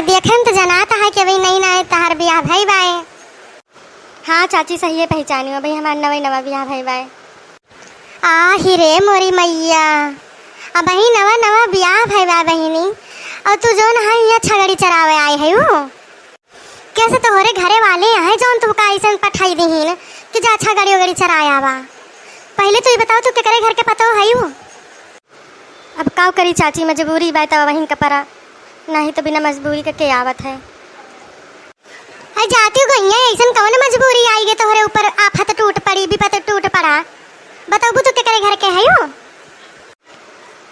है देखन तो जनाता है कि भाई नहीं ना तहार ब्याह भई बाए। हाँ चाची सही है पहचानी हो भाई, हमारा नवा नवा ब्याह भई बाए। आ ही रे मोरी मैया, अब वही नवा नवा ब्याह भई बा बहिनी। और तू जो ना यहाँ छगड़ी चरावे आए है वो कैसे तोहरे घरे वाले हैं जो तू का ऐसा पठाई दीन कि जा छगड़ी वगड़ी चराया बा। पहले तो ये बताओ तू केकरे घर के पतो है वो। अब का करी चाची, मजबूरी बाय तो वहीं कपरा, नहीं तो बिना मजबूरी के आवत है। अरे जाती गई ऐसा कौन मजबूरी आई गे तोहरे ऊपर आफत टूट पड़ी विपत टूट पड़ा। बताओ तू केकरे घर के है वो।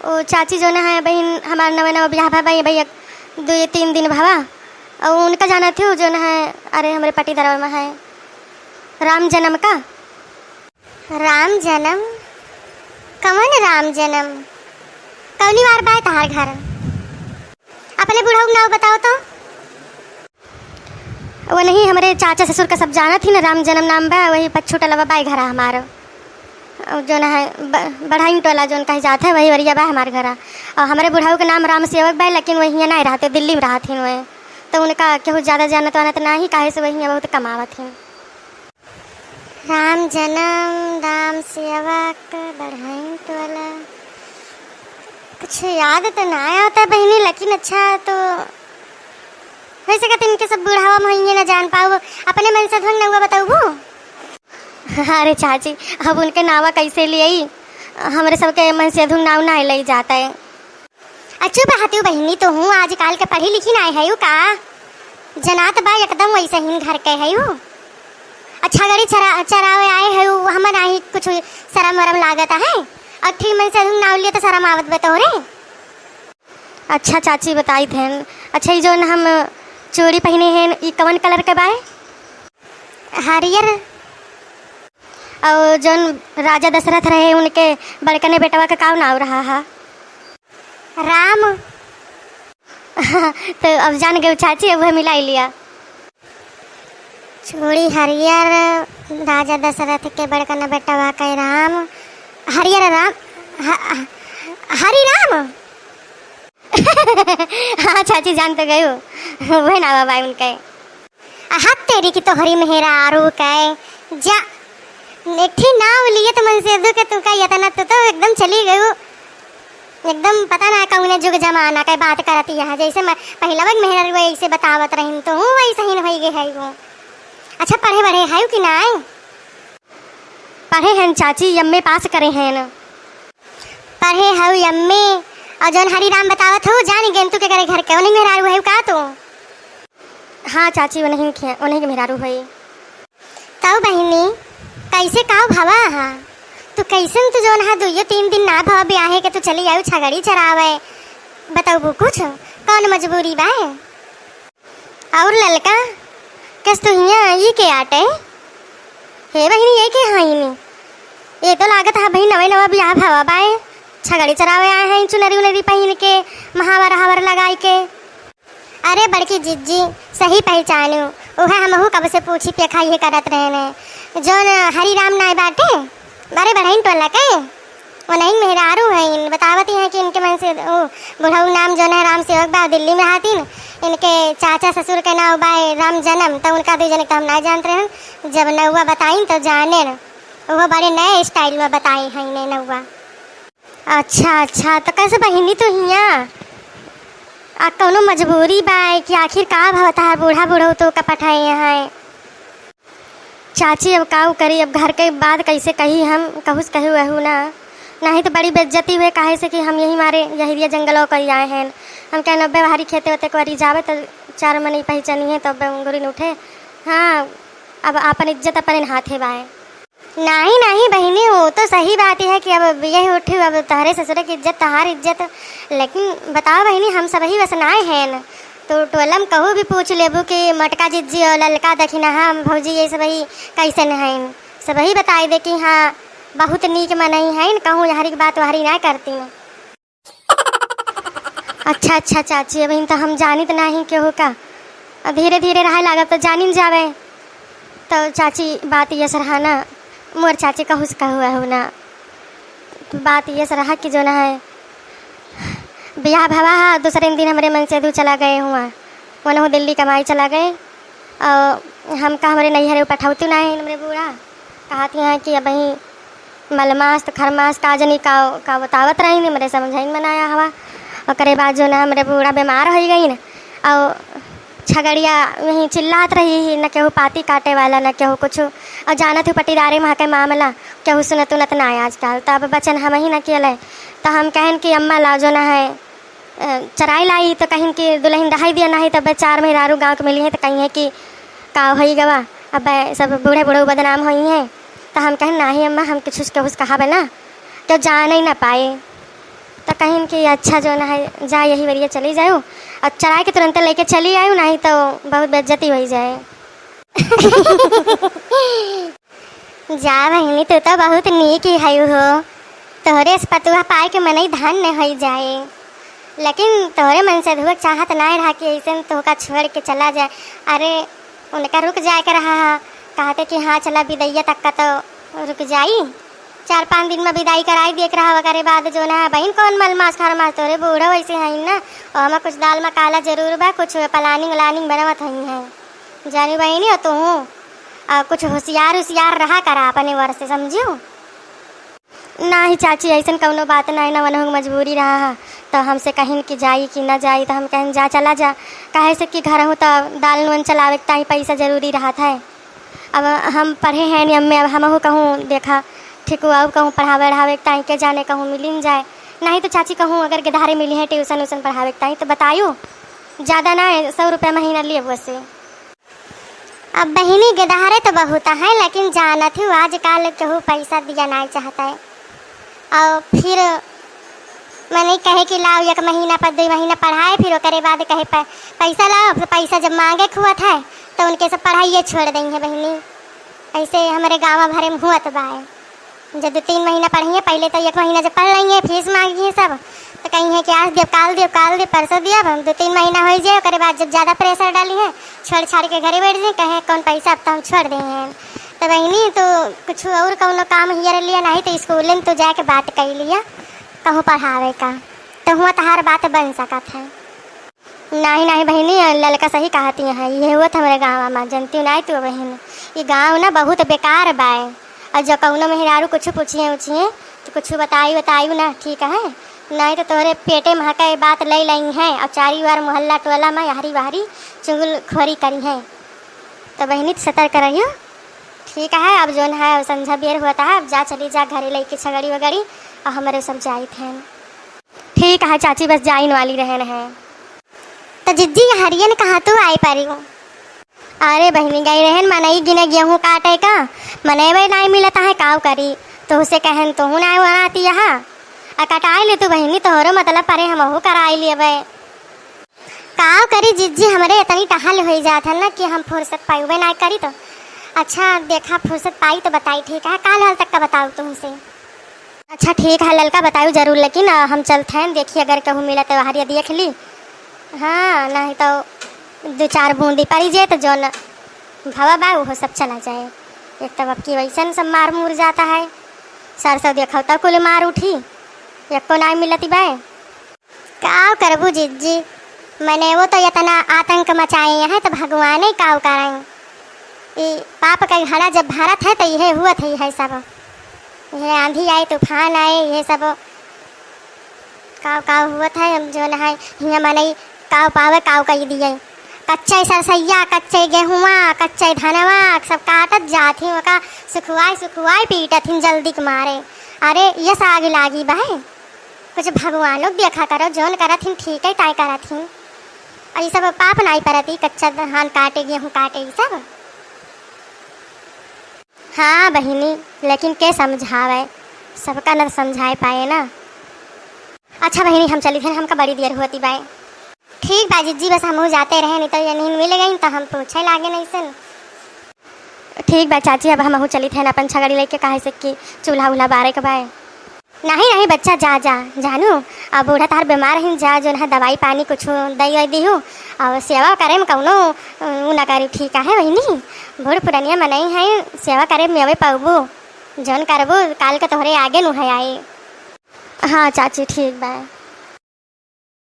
ओ चाची जो ना है बहन हमारा नवा नवा ब्याह भा भाई भैया 2-3 दिन भावा, और उनका जाना थी जो ना है, अरे हमारे पटीदार में है राम जन्म का। राम जन्म? कौन राम जन्म? कौनी बार बाय तहार घर? अपने बूढ़ा नाव बताओ तो। वो नहीं हमारे चाचा ससुर का सब जाना थी ना, राम जन्म नाम बा, वही पच्छू टलवा बाई घर हमारा जो ना है बढ़ाई टोला जो कहीं जाता है वही वरिया बा हमारे घर। और हमारे बुढ़ाऊ का नाम राम सेवक बा, लेकिन वही नहीं रहते, दिल्ली में रहा थी वह, तो उनका केहू ज़्यादा जाना तो आना तो नहीं, काहे से वही बहुत कमावत थी। राम जन्म राम सेवक बढ़ाई टोला, कुछ याद तो ना आता बहनी, लेकिन अच्छा तो वैसे कहते इनके सब बुढ़ावा महीने ना जान पाओ, अपने मन से ढंग ना बताओ वो। अरे चाची अब उनके नावा कैसे लिए हमारे सबके मन से धुन नाव ना ले जाता है। अच्छी बात है बहनी तो हूँ, आजकल के पढ़ी लिखी ना है का जनात बा एकदम वैसे ही घर के है वो। अच्छा गाड़ी चरावे आए है वो, हम नहीं कुछ शरम वरम लागत है, और ठीक मन से धुन नाव लिए तो शरम आवत बतो रे। अच्छा चाची बताई थे। अच्छा ये जो हम चूड़ी पहने हैं ये कौन कलर के बाय? हरियर। और जो राजा दशरथ रहे उनके बड़कने बेटवा का का नाव रहा है? राम। तो अब जान गए चाची, अब वह मिलाई लिया। चूड़ी हरियर, राजा दशरथ के बड़कने बेटवा का राम, हरियर राम, हरि राम। हाँ चाची जान तो गए हो, वह नावा बाई उनके। हाथ तेरी की तो हरी मेहरा आरू के जा नेठी नाव लिए तो मन से दो के तू का यतना तो एकदम चली गई, एकदम पता ना कौन जुग जमाना का बात करती है, जैसे मैं पहला वक्त मेहरा वो ऐसे बतावत रही तो हूँ वैसे ही हो गए है वो। अच्छा पढ़े बढ़े है कि ना? पढ़े हैं चाची, एमए पास करे हैं न। पढ़े है एमए, और जौन हरी राम बतावत हो जानी गेम तू के करे घर के उन्हीं मेहरा है का तो? हाँ चाची उन्हीं के मेहरारू है। तब बहनी कैसे का भावा हा तू कैसे तू जोन हा 2-3 दिन ना भाव ब्याहे के तू चली आयु छगड़ी चरावे, बताऊ कुछ कौन मजबूरी बा? और ललका कस तू यहाँ ये के आटे हे बहनी ये के हाँ ये तो लागत है भाई नवे नवा ब्याह भावा बाए, छगड़ी चरावे आए हैं चुनरी उनरी पहन के महावर हवर लगाई के। अरे बड़की जिज्जी सही पहचानू, वह हमहू कब से पूछी पेखा ये करत रहने जो हरी राम नाय बाटे बारे बढ़ाइन टोला के वो नहीं मेहरारू है, बतावती हैं कि इनके मन से बुढ़ऊ नाम जो है राम सेवक बा, दिल्ली में रहतीन, इनके चाचा ससुर के नाम बाय राम जन्म, तो उनका 2 जन हम ना जानते हैं, जब नौवा बताइन तो जाने वो बड़े नए स्टाइल में बताई हैं इन्हें नौवा। अच्छा तो कैसे बहिनी तो हियाँ कौनो मजबूरी बाय कि आखिर का भवता है बूढ़ा बूढ़ऊ तो कपठाए यहाँ? चाची अब काऊ करी, अब घर के बाद कैसे कही हम कहूस कहू वहू ना, नहीं तो बड़ी बेइज्जती हुए काहे से कि हम यही मारे यही जंगलों कर आए हैं। हम क्या 90 बाहरी खेते होते को जावे तो 4 मनी पहचानी है तब अंगुरी उठे। हाँ अब अपन इज्जत अपन हाथ है बाए। नहीं बहनी वो तो सही बात है कि अब यही उठी, अब तहरे ससुर की इज्जत तहार इज्जत, लेकिन बताओ बहनी हम सब ही वसनाए हैं तो टोलम कहूँ भी पूछ लेबू कि मटका जिज्जी और ललका दखिना हम भौजी ये सब ही कैसे हैं, सब ही बताई दे कि हाँ बहुत नीक मनई है, कहूँ हरी बात हरी ना करती। अच्छा चाची अब तो हम जानित नहीं केहू का, धीरे धीरे रहा लागत तो जानिन जावे। तो चाची बात ये सराहना मोर चाची कहूँ कहू है ना, बात ये सराहा कि जो ना है ब्याह भवा है दूसरे दिन हमारे मन से दू चला गए हुआ, वनहु दिल्ली कमाई चला गए। और हम का हमारे नैहरे पठौती ना है हमारे बूढ़ा कहती हैं कि अब ही मलमास तो खरमास का जनी का बतावत रही नहीं मेरे समझ में ना आया हवा। और करे बाद जो ना मेरे बूढ़ा बीमार हो गई न और छगड़िया यहीं चिल्लात रही न केहू पाती काटे वाला न केहू कुछ। और जानत हूँ पटीदारे वहाँ के मामला केहू सुनत उनत ना है आजकल। तो अब बचन हम ही न किए तो हम कहन कि अम्मा ला जो ना है चराई लाई तो कहीं कि दुल्हन दहाई दिया नहीं तब 4 मेहरारू गाँव के मिली है तो कहीं है कि का हो गवा अब सब बूढ़े बूढ़े बदनाम हुई हैं। तो हम कहें नहीं अम्मा हम कुछ केहू कहा बना तो जान ही ना पाए। तो कहीं कि अच्छा जो ना है जा यही वरिया चली जाऊँ और चराई के तुरंत लेके चली आयूँ नहीं तो बहुत बेइज्जती हो जाए। जा बहनी तू तो बहुत नीक है हो तोहरे से पतुआ पाए के मन ही धन न हो जाए। लेकिन तोहरे मन से धुआ चाहत ना रहा कि ऐसे तो का छोड़ के चला जाए। अरे उनका रुक जाए कर रहा कहते कि हाँ चला विदैया तक का तो रुक जाई 4-5 दिन में विदाई कराई देख रहा वगैरह बाद जो ना बहन कौन मल मास खर मास तोरे बूढ़ा वैसे है ना। और हमें कुछ दाल में काला जरूर बा कुछ प्लानिंग व्लानिंग बनावत हई है जानी बहनी हो तू कुछ होशियार रहा करा अपने वर से समझियो। ना ही चाची ऐसा कौनो बात ना ना वनहु मजबूरी रहा तो हमसे कहीं कि जाई कि ना जाई तो हम कहें जा चला जा कहे से कि घर हूँ तो दाल नून चलावे ताही पैसा जरूरी रहा था। अब हम पढ़े हैं नहीं अम्मे अब हम कहूँ देखा ठीक हुआ कहूँ पढ़ावे रहावे ताही के जाने कहूँ मिल जाए नहीं तो चाची कहूँ अगर गिधारे मिली है ट्यूशन व्यूशन पढ़ावे ताही तो बताइयो ज़्यादा ना है 100 रुपया महीना लिए वैसे। अब बहनी गिधारे तो बहुत है लेकिन जानत हूँ आजकल केहू पैसा दिया नहीं चाहता है। और फिर मैंने कहे कि लाओ 1 महीना पर 2 महीना पढ़ाए फिर करे बाद कहे पैसा लाओ फिर पैसा जब मांगे खुआ था तो उनके सब पढ़ाइए छोड़ देंगे बहनी। ऐसे हमारे गाँव भरे में हुआ तो बाय जब 2-3 महीना पढ़िए पहले तो 1 महीना जब पढ़ लेंगे फीस मांगी है सब तो कहीं है कि आज देव काल देव परसों दिया 2-3 महीना हो जाए करे बाद जब ज़्यादा प्रेशर डाली है छोड़ छाड़ के घरे बैठ जाए कहे कौन पैसा अब तो हम छोड़ देंगे। तो बहनी तो कुछ और कौन काम हियर लिया नहीं तो स्कूल में तो जाके बात कर लिया कहूँ पढ़ावे का तो हुआ तो हर बात बन सकत है। नहीं बहनी लड़का सही कहती है ये हुआ था हमारे गाँव में जनती नहीं तो बहन ये गाँव ना बहुत बेकार बाय। और जो कौनो मेहरारू कुछ पूछिए तो कुछ बतायू ना ठीक है नहीं तो तोहरे पेटे महका बात ले ली है और 4 बार मोहल्ला टोला में हरी बहरी चुगल खोरी करी है। तो बहनी सतर्क रहियो ठीक है। अब जो है संझा बेर होता है अब जा चली जा घरे लेके छगड़ी वगड़ी और हमारे सब जाए थे। ठीक है चाची बस जाइन वाली रहन है। तो जिज्जी हरियन कहाँ तू आई पारी हो। अरे बहनी गई रहन मनई गिने गेहूँ काटे का मनेबे नहीं मिलता है काव करी तो उसे कहन तो हूँ नहीं बनाती यहाँ कटाई ले तू बहनी तोहरो मतलब परे हम कराई लिए काव करी जिज्जी हमारे इतनी टहल हो जाता है ना कि हम फुर्सत पाई ना करी तो अच्छा देखा फुर्सत पाई तो बताई ठीक है काल हाल तक का बताऊँ तुमसे। अच्छा ठीक है ललका बताऊँ जरूर लेकिन हम चलते हैं देखिए अगर कहूँ मिला तो हरिया देख ली हाँ नहीं तो 2-4 बूंदी पड़ी जाए तो जो भवा बा वो सब चला जाए। एक तब अब की वैसन सब मार मुर जाता है सरसों देखा तो कुल मार उठी एक को नहीं मिलती बाय काव करबू जिज्जी मैंने वो तो इतना आतंक मचाए हैं तो भगवान ही काव करें। ये पाप का घड़ा जब भारत है तो यह हुआ था है सब यह आंधी आए तूफान आए ये सब काव हुआ था जो न है हियाँ मने काव पावे काव कही दिए कच्चे सरसैया कच्चे गेहुआ कच्चे धनवा सब काटत जाती वका सुखवाई पीटत हिन जल्दी के मारे। अरे ये साग लागी बाहे कुछ भगवान लोग देखा करो जोन करत हिन ठीक है ताई करत हिन और ये सब पाप नहीं परती कच्चा धान काटे गेहूँ काटे ये सब। हाँ बहिनी लेकिन के समझावे सबका न समझाए पाए ना। अच्छा बहिनी हम चली थे हमका बड़ी देर होती बाय। ठीक बा जिज्जी बस हम जाते रहे नहीं तो ये नींद मिल गई तो हम पूछे लागे नहीं सन। ठीक बा चाची अब हम चली थे अपन छगड़ी लेके कहे से कि चूल्हा उल्हा बारे के बाय। नहीं बच्चा जा जानू अब बूढ़ा तार बीमार ही जा जो है दवाई पानी कुछ दई दी हूँ और सेवा करे में कौनो न करी ठीक है वही बूढ़ पुरानिया मनई है सेवा करे में अवे पबू जौन करबू काल के तोहरे आगे नु है आई। हाँ चाची ठीक बा।